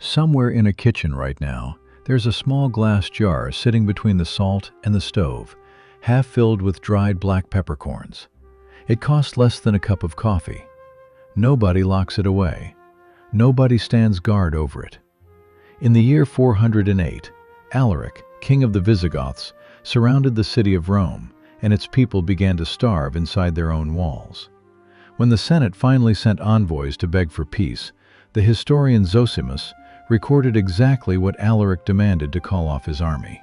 Somewhere in a kitchen right now, there's a small glass jar sitting between the salt and the stove, half filled with dried black peppercorns. It costs less than a cup of coffee. Nobody locks it away. Nobody stands guard over it. In the year 408, Alaric, king of the Visigoths, surrounded the city of Rome, and its people began to starve inside their own walls. When the Senate finally sent envoys to beg for peace, the historian Zosimus recorded exactly what Alaric demanded to call off his army.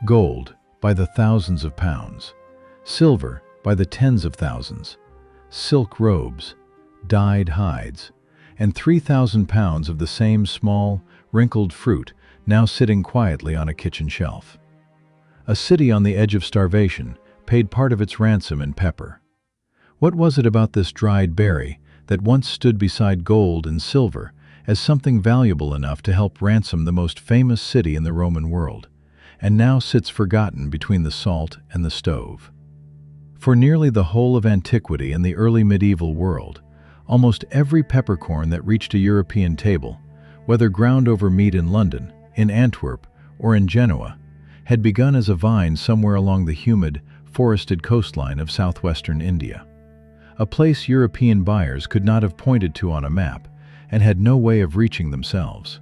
Gold by the thousands of pounds, silver by the tens of thousands, silk robes, dyed hides, and 3,000 pounds of the same small, wrinkled fruit now sitting quietly on a kitchen shelf. A city on the edge of starvation paid part of its ransom in pepper. What was it about this dried berry that once stood beside gold and silver as something valuable enough to help ransom the most famous city in the Roman world, and now sits forgotten between the salt and the stove? For nearly the whole of antiquity and the early medieval world, almost every peppercorn that reached a European table, whether ground over meat in London, in Antwerp, or in Genoa, had begun as a vine somewhere along the humid, forested coastline of southwestern India. A place European buyers could not have pointed to on a map and had no way of reaching themselves.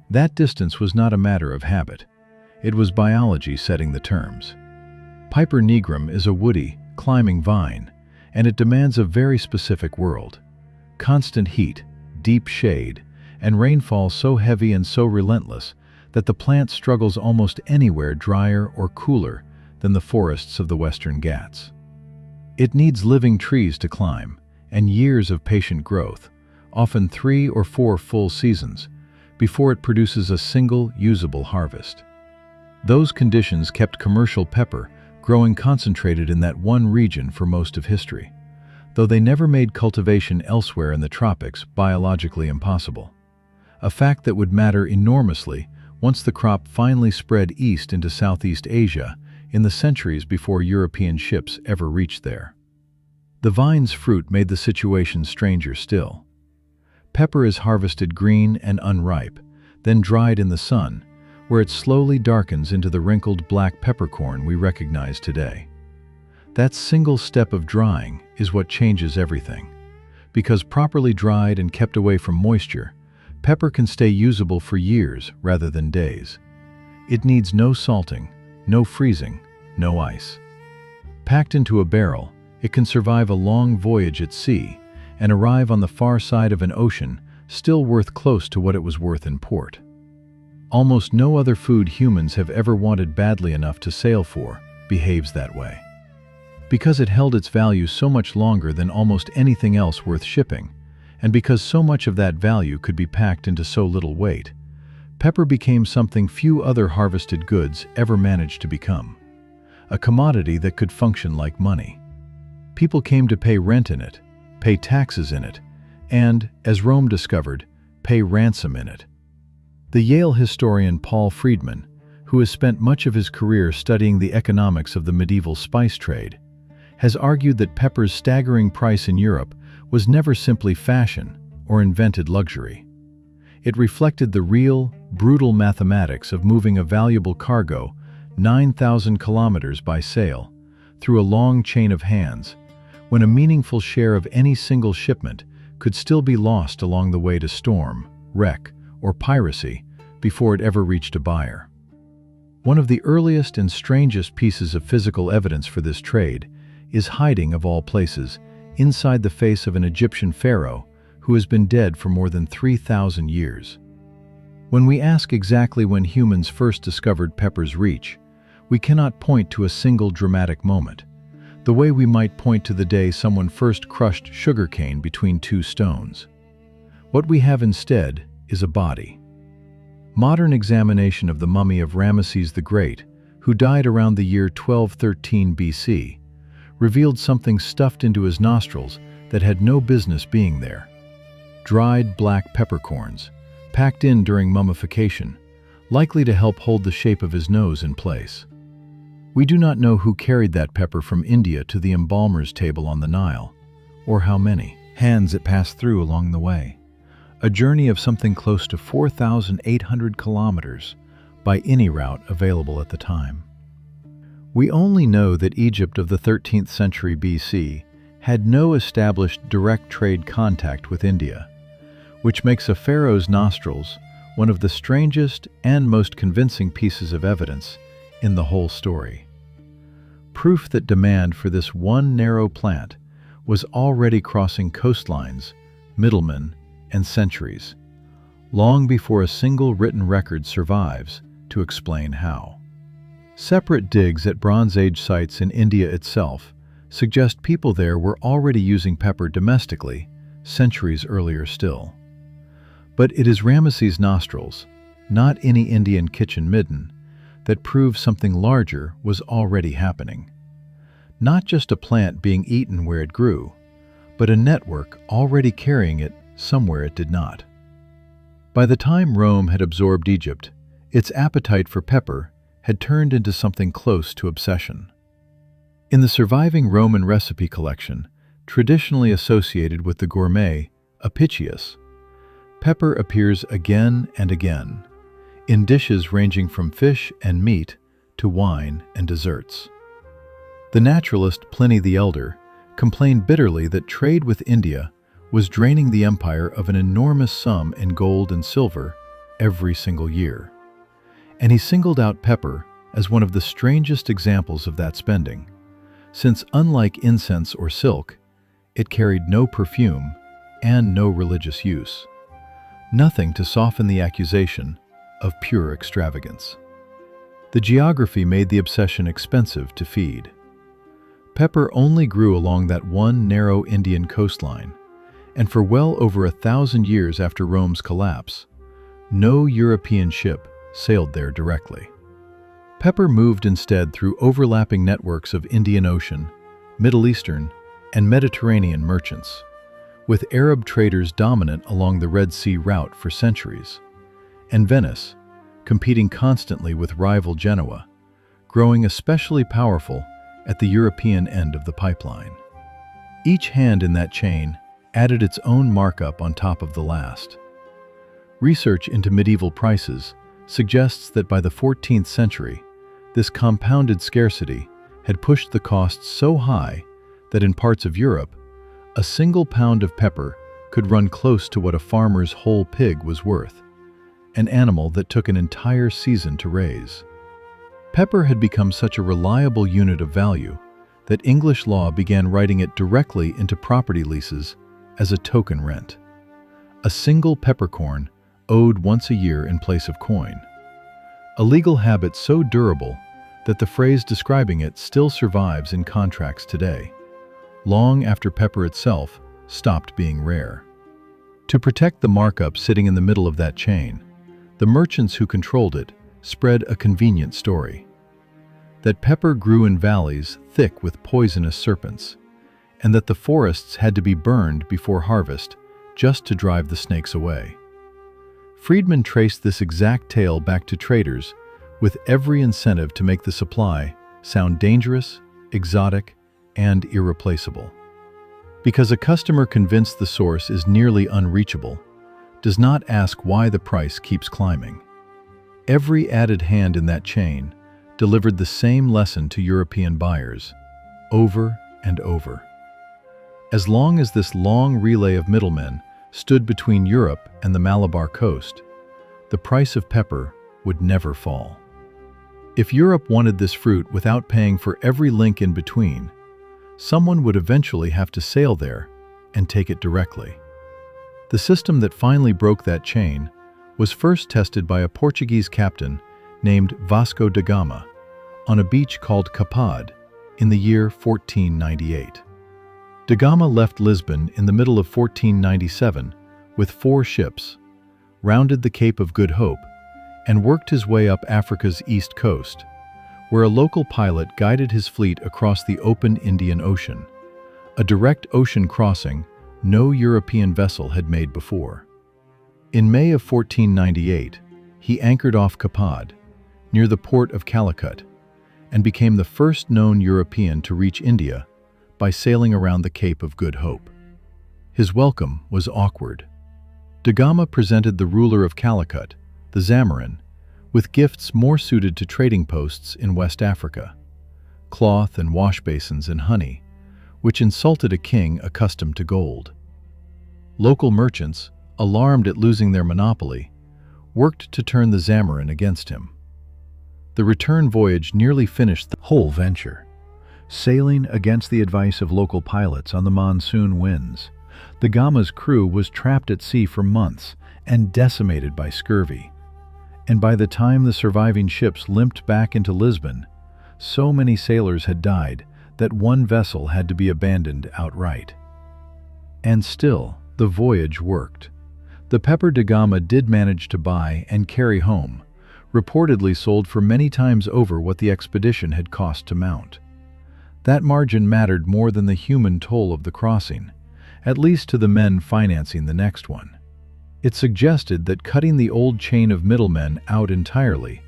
That distance was not a matter of habit. It was biology setting the terms. Piper nigrum is a woody, climbing vine, and it demands a very specific world. Constant heat, deep shade, and rainfall so heavy and so relentless that the plant struggles almost anywhere drier or cooler than the forests of the Western Ghats. It needs living trees to climb, and years of patient growth, often 3 or 4 full seasons, before it produces a single usable harvest. Those conditions kept commercial pepper growing concentrated in that one region for most of history, though they never made cultivation elsewhere in the tropics biologically impossible. A fact that would matter enormously once the crop finally spread east into Southeast Asia in the centuries before European ships ever reached there. The vine's fruit made the situation stranger still. Pepper is harvested green and unripe, then dried in the sun, where it slowly darkens into the wrinkled black peppercorn we recognize today. That single step of drying is what changes everything. Because properly dried and kept away from moisture, pepper can stay usable for years rather than days. It needs no salting, no freezing, no ice. Packed into a barrel, it can survive a long voyage at sea and arrive on the far side of an ocean still worth close to what it was worth in port. Almost no other food humans have ever wanted badly enough to sail for behaves that way. Because it held its value so much longer than almost anything else worth shipping, and because so much of that value could be packed into so little weight, pepper became something few other harvested goods ever managed to become. A commodity that could function like money. People came to pay rent in it, pay taxes in it, and, as Rome discovered, pay ransom in it. The Yale historian Paul Friedman, who has spent much of his career studying the economics of the medieval spice trade, has argued that pepper's staggering price in Europe was never simply fashion or invented luxury. It reflected the real, brutal mathematics of moving a valuable cargo 9,000 kilometers by sail through a long chain of hands, when a meaningful share of any single shipment could still be lost along the way to storm, wreck, or piracy before it ever reached a buyer. One of the earliest and strangest pieces of physical evidence for this trade is hiding, of all places, inside the face of an Egyptian pharaoh who has been dead for more than 3,000 years. When we ask exactly when humans first discovered pepper's reach, we cannot point to a single dramatic moment, the way we might point to the day someone first crushed sugarcane between 2 stones. What we have instead is a body. Modern examination of the mummy of Ramesses the Great, who died around the year 1213 BC, revealed something stuffed into his nostrils that had no business being there. Dried black peppercorns, packed in during mummification, likely to help hold the shape of his nose in place. We do not know who carried that pepper from India to the embalmer's table on the Nile, or how many hands it passed through along the way. a journey of something close to 4,800 kilometers by any route available at the time. We only know that Egypt of the 13th century BC had no established direct trade contact with India, which makes a pharaoh's nostrils one of the strangest and most convincing pieces of evidence in the whole story. Proof that demand for this one narrow plant was already crossing coastlines, middlemen, and centuries, long before a single written record survives to explain how. Separate digs at Bronze Age sites in India itself suggest people there were already using pepper domestically centuries earlier still. But it is Ramesses' nostrils, not any Indian kitchen midden, that prove something larger was already happening. Not just a plant being eaten where it grew, but a network already carrying it somewhere it did not. By the time Rome had absorbed Egypt, its appetite for pepper had turned into something close to obsession. In the surviving Roman recipe collection, traditionally associated with the gourmet Apicius, pepper appears again and again, in dishes ranging from fish and meat to wine and desserts. The naturalist Pliny the Elder complained bitterly that trade with India was draining the empire of an enormous sum in gold and silver every single year. And he singled out pepper as one of the strangest examples of that spending, since unlike incense or silk, it carried no perfume and no religious use, nothing to soften the accusation of pure extravagance. The geography made the obsession expensive to feed. Pepper only grew along that one narrow Indian coastline, and for well over 1,000 years after Rome's collapse, no European ship sailed there directly. Pepper moved instead through overlapping networks of Indian Ocean, Middle Eastern, and Mediterranean merchants, with Arab traders dominant along the Red Sea route for centuries, and Venice, competing constantly with rival Genoa, growing especially powerful at the European end of the pipeline. Each hand in that chain added its own markup on top of the last. Research into medieval prices suggests that by the 14th century, this compounded scarcity had pushed the costs so high that in parts of Europe, a single pound of pepper could run close to what a farmer's whole pig was worth, an animal that took an entire season to raise. Pepper had become such a reliable unit of value that English law began writing it directly into property leases as a token rent. A single peppercorn owed once a year in place of coin. A legal habit so durable that the phrase describing it still survives in contracts today, long after pepper itself stopped being rare. To protect the markup sitting in the middle of that chain, the merchants who controlled it spread a convenient story: that pepper grew in valleys thick with poisonous serpents, and that the forests had to be burned before harvest just to drive the snakes away. Friedman traced this exact tale back to traders with every incentive to make the supply sound dangerous, exotic, and irreplaceable. Because a customer convinced the source is nearly unreachable does not ask why the price keeps climbing. Every added hand in that chain delivered the same lesson to European buyers, over and over. As long as this long relay of middlemen stood between Europe and the Malabar coast, the price of pepper would never fall. If Europe wanted this fruit without paying for every link in between, someone would eventually have to sail there and take it directly. The system that finally broke that chain was first tested by a Portuguese captain named Vasco da Gama on a beach called Capad in the year 1498. Da Gama left Lisbon in the middle of 1497 with 4 ships, rounded the Cape of Good Hope, and worked his way up Africa's east coast, where a local pilot guided his fleet across the open Indian Ocean, a direct ocean crossing no European vessel had made before. In May of 1498, he anchored off Capad, near the port of Calicut, and became the first known European to reach India by sailing around the Cape of Good Hope. His welcome was awkward. Da Gama presented the ruler of Calicut, the Zamorin, with gifts more suited to trading posts in West Africa: cloth and wash basins and honey, which insulted a king accustomed to gold. Local merchants, alarmed at losing their monopoly, worked to turn the Zamorin against him. The return voyage nearly finished the whole venture. Sailing against the advice of local pilots on the monsoon winds, the Gama's crew was trapped at sea for months and decimated by scurvy. And by the time the surviving ships limped back into Lisbon, so many sailors had died that one vessel had to be abandoned outright. And still, the voyage worked. The pepper da Gama did manage to buy and carry home, reportedly sold for many times over what the expedition had cost to mount. That margin mattered more than the human toll of the crossing, at least to the men financing the next one. It suggested that cutting the old chain of middlemen out entirely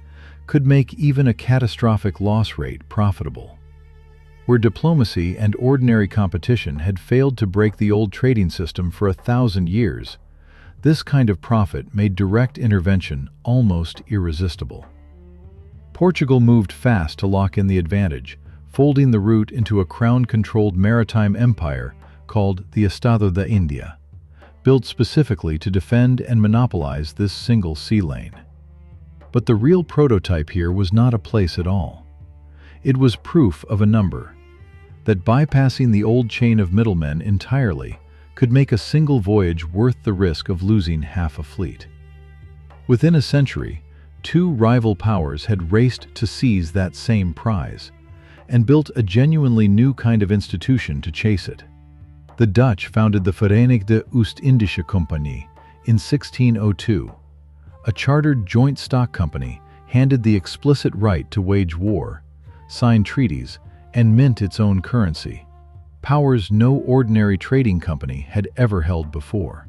could make even a catastrophic loss rate profitable. Where diplomacy and ordinary competition had failed to break the old trading system for 1,000 years, this kind of profit made direct intervention almost irresistible. Portugal moved fast to lock in the advantage, folding the route into a crown-controlled maritime empire called the Estado da India, built specifically to defend and monopolize this single sea lane. But the real prototype here was not a place at all. It was proof of a number, that bypassing the old chain of middlemen entirely could make a single voyage worth the risk of losing half a fleet. Within a century, two rival powers had raced to seize that same prize, and built a genuinely new kind of institution to chase it. The Dutch founded the Verenigde Oost-Indische Compagnie in 1602, a chartered joint stock company handed the explicit right to wage war, sign treaties, and mint its own currency, powers no ordinary trading company had ever held before.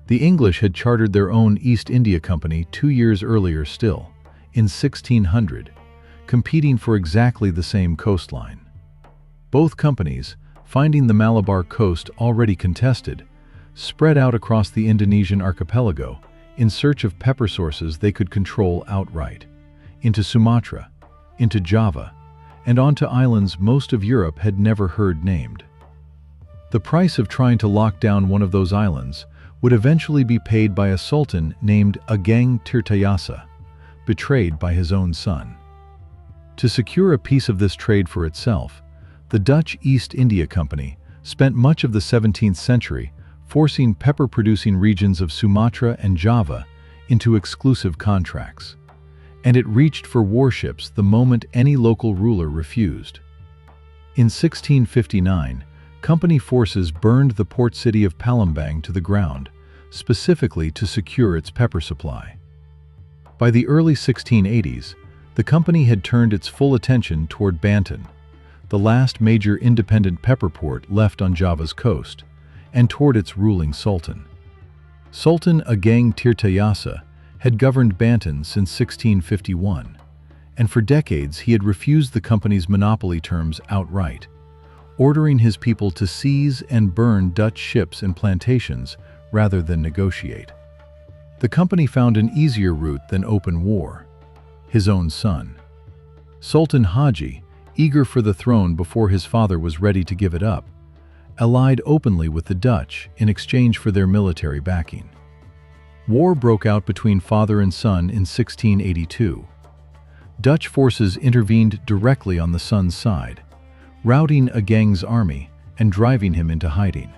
The English had chartered their own East India Company 2 years earlier still, in 1600, competing for exactly the same coastline. Both companies, finding the Malabar coast already contested, spread out across the Indonesian archipelago in search of pepper sources they could control outright, into Sumatra, into Java, and onto islands most of Europe had never heard named. The price of trying to lock down one of those islands would eventually be paid by a sultan named Ageng Tirtayasa, betrayed by his own son. To secure a piece of this trade for itself, the Dutch East India Company spent much of the 17th century forcing pepper-producing regions of Sumatra and Java into exclusive contracts, and it reached for warships the moment any local ruler refused. In 1659, company forces burned the port city of Palembang to the ground, specifically to secure its pepper supply. By the early 1680s, the company had turned its full attention toward Banten, the last major independent pepper port left on Java's coast, and toward its ruling sultan. Sultan Ageng Tirtayasa had governed Banten since 1651, and for decades he had refused the company's monopoly terms outright, ordering his people to seize and burn Dutch ships and plantations rather than negotiate. The company found an easier route than open war: his own son. Sultan Haji, eager for the throne before his father was ready to give it up, allied openly with the Dutch in exchange for their military backing. War broke out between father and son in 1682. Dutch forces intervened directly on the son's side, routing Ageng's army and driving him into hiding.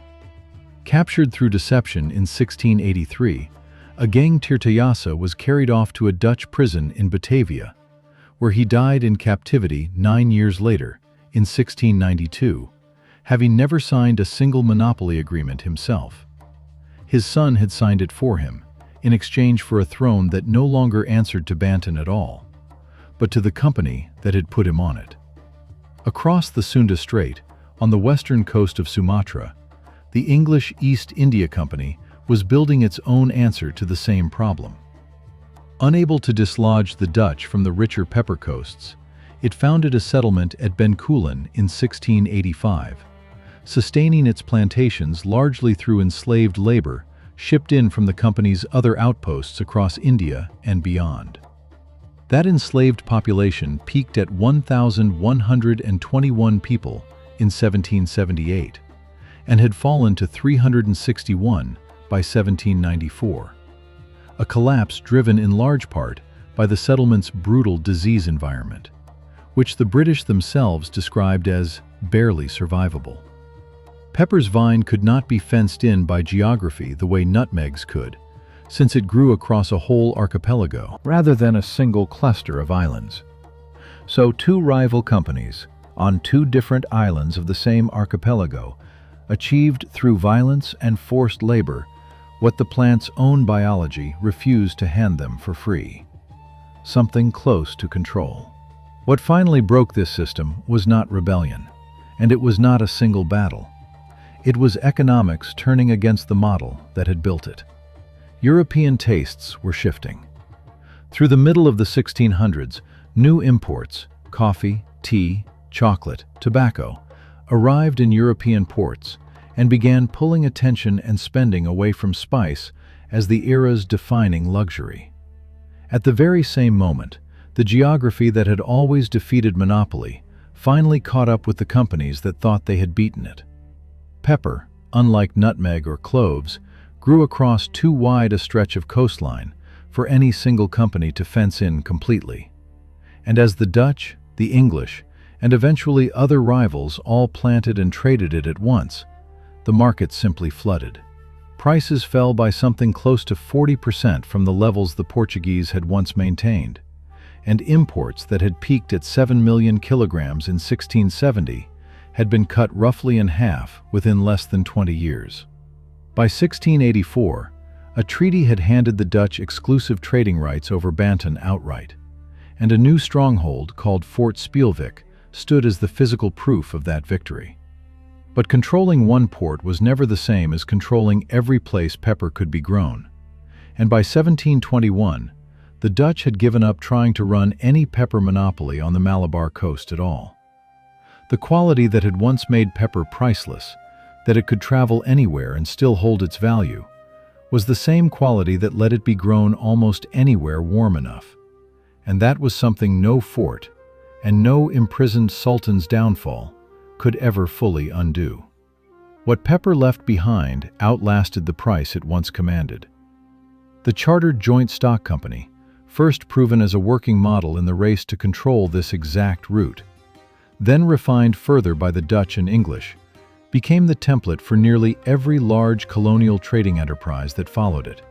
Captured through deception in 1683, Ageng Tirtayasa was carried off to a Dutch prison in Batavia, where he died in captivity 9 years later, in 1692, having never signed a single monopoly agreement himself. His son had signed it for him, in exchange for a throne that no longer answered to Banten at all, but to the company that had put him on it. Across the Sunda Strait, on the western coast of Sumatra, the English East India Company was building its own answer to the same problem. Unable to dislodge the Dutch from the richer pepper coasts, it founded a settlement at Bencoolen in 1685, sustaining its plantations largely through enslaved labor shipped in from the company's other outposts across India and beyond. That enslaved population peaked at 1,121 people in 1778 and had fallen to 361 by 1794, a collapse driven in large part by the settlement's brutal disease environment, which the British themselves described as barely survivable. Pepper's vine could not be fenced in by geography the way nutmegs could, since it grew across a whole archipelago rather than a single cluster of islands. So two rival companies, on two different islands of the same archipelago, achieved through violence and forced labor what the plant's own biology refused to hand them for free. Something close to control. What finally broke this system was not rebellion, and it was not a single battle. It was economics turning against the model that had built it. European tastes were shifting. Through the middle of the 1600s, new imports, coffee, tea, chocolate, tobacco, arrived in European ports and began pulling attention and spending away from spice as the era's defining luxury. At the very same moment, the geography that had always defeated monopoly finally caught up with the companies that thought they had beaten it. Pepper, unlike nutmeg or cloves, grew across too wide a stretch of coastline for any single company to fence in completely. And as the Dutch, the English, and eventually other rivals all planted and traded it at once, the market simply flooded. Prices fell by something close to 40% from the levels the Portuguese had once maintained, and imports that had peaked at 7 million kilograms in 1670 had been cut roughly in half within less than 20 years. By 1684, a treaty had handed the Dutch exclusive trading rights over Banten outright, and a new stronghold called Fort Spielvik stood as the physical proof of that victory. But controlling one port was never the same as controlling every place pepper could be grown, and by 1721, the Dutch had given up trying to run any pepper monopoly on the Malabar coast at all. The quality that had once made pepper priceless, that it could travel anywhere and still hold its value, was the same quality that let it be grown almost anywhere warm enough. And that was something no fort, and no imprisoned sultan's downfall, could ever fully undo. What pepper left behind outlasted the price it once commanded. The chartered joint stock company, first proven as a working model in the race to control this exact route, then refined further by the Dutch and English, became the template for nearly every large colonial trading enterprise that followed it,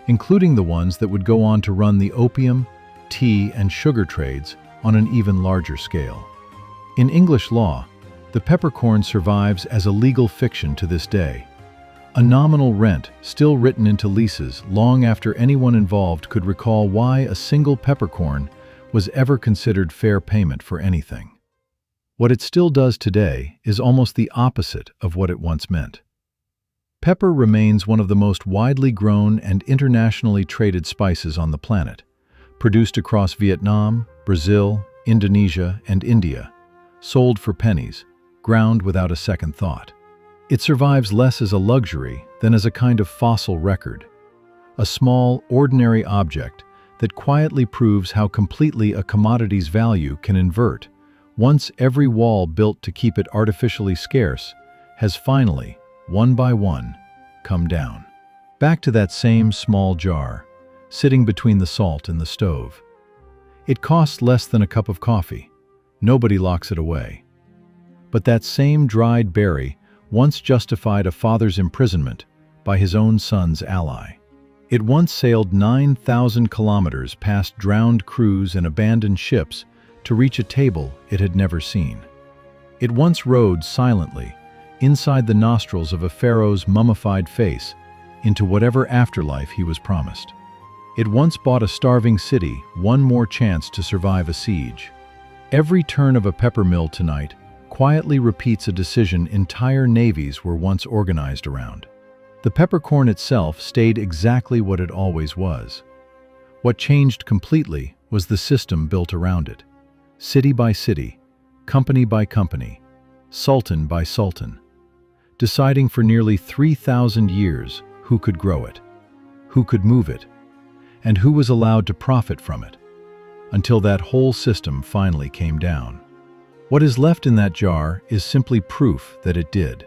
including the ones that would go on to run the opium, tea, and sugar trades on an even larger scale. In English law, the peppercorn survives as a legal fiction to this day, a nominal rent still written into leases long after anyone involved could recall why a single peppercorn was ever considered fair payment for anything. What it still does today is almost the opposite of what it once meant. Pepper remains one of the most widely grown and internationally traded spices on the planet, produced across Vietnam, Brazil, Indonesia, and India, sold for pennies, ground without a second thought. It survives less as a luxury than as a kind of fossil record, a small, ordinary object that quietly proves how completely a commodity's value can invert once every wall built to keep it artificially scarce has finally, one by one, come down. Back to that same small jar, sitting between the salt and the stove. It costs less than a cup of coffee. Nobody locks it away. But that same dried berry once justified a father's imprisonment by his own son's ally. It once sailed 9,000 kilometers past drowned crews and abandoned ships to reach a table it had never seen. It once rode silently inside the nostrils of a pharaoh's mummified face into whatever afterlife he was promised. It once bought a starving city one more chance to survive a siege. Every turn of a pepper mill tonight quietly repeats a decision entire navies were once organized around. The peppercorn itself stayed exactly what it always was. What changed completely was the system built around it. City by city, company by company, sultan by sultan, deciding for nearly 3,000 years who could grow it, who could move it, and who was allowed to profit from it, until that whole system finally came down. What is left in that jar is simply proof that it did.